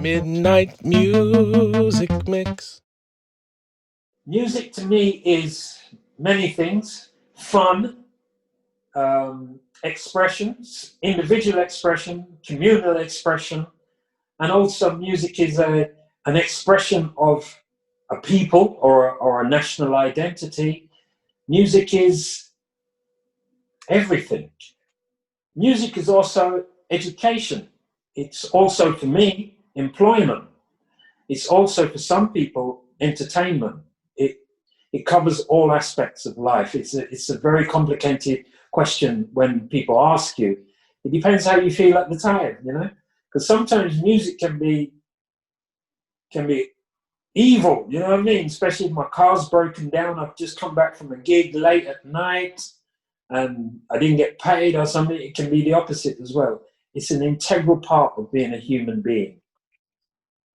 Midnight music mix. Music to me is many things: fun, expressions, individual expression, communal expression, and also music is an expression of a people or a national identity. Music is everything. Music is also education. It's also, for me, employment. It's also, for some people, entertainment. It it covers all aspects of life. It's a very complicated question when people ask you. It depends how you feel at the time, you know, because sometimes music can be evil. You know what I mean? Especially if my car's broken down. I've just come back from a gig late at night and I didn't get paid or something. It can be the opposite as well. It's an integral part of being a human being.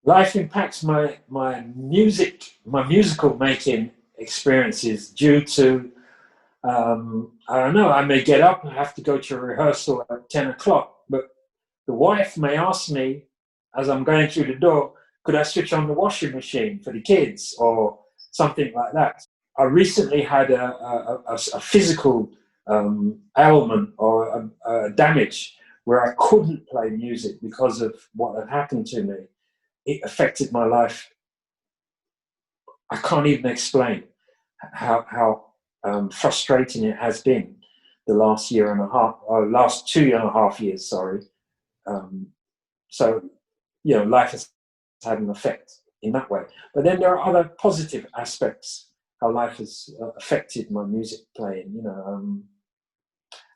Life impacts my musical making experiences due to I don't know, I may get up and have to go to a rehearsal at 10 o'clock, but the wife may ask me as I'm going through the door, could I switch on the washing machine for the kids or something like that? I recently had a physical ailment or a damage where I couldn't play music because of what had happened to me. It affected my life. I can't even explain how frustrating it has been the last year and a half, or last 2.5 years, sorry. So, life has had an effect in that way. But then there are other positive aspects, how life has affected my music playing.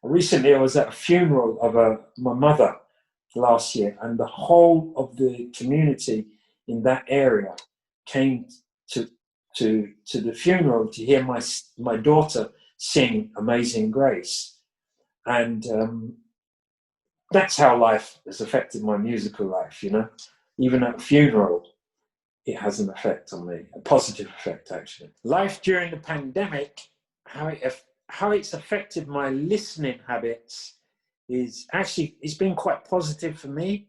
Recently I was at a funeral of my mother last year, and the whole of the community in that area came to the funeral to hear my daughter sing Amazing Grace. And that's how life has affected my musical life, Even at a funeral, it has an effect on me, a positive effect, actually. Life during the pandemic, how it's affected my listening habits is actually, it's been quite positive for me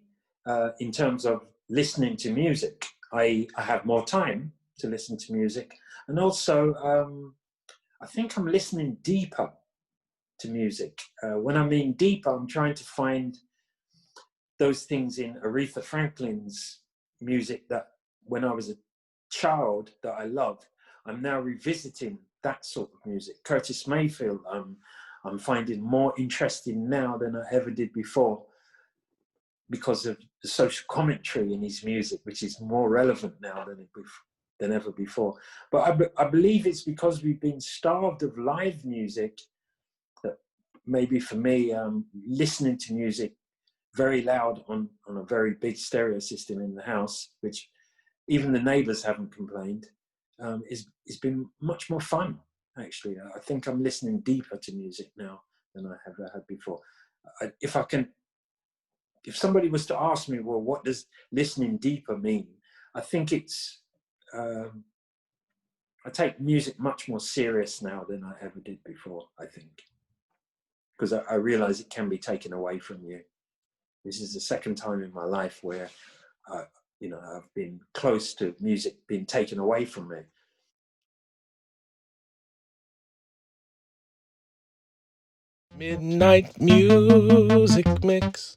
in terms of listening to music. I have more time to listen to music. And also, I think I'm listening deeper to music. When I mean deeper, I'm trying to find those things in Aretha Franklin's music that when I was a child that I loved. I'm now revisiting that sort of music. Curtis Mayfield, I'm finding more interesting now than I ever did before because of the social commentary in his music, which is more relevant now than ever before. But I believe it's because we've been starved of live music that maybe for me, listening to music very loud on a very big stereo system in the house, which even the neighbors haven't complained, it's been much more fun, actually. I think I'm listening deeper to music now than I have had before. If somebody was to ask me, well, what does listening deeper mean? I think it's, I take music much more serious now than I ever did before, I think. Because I realize it can be taken away from you. This is the second time in my life where, I've been close to music being taken away from me. Midnight music mix.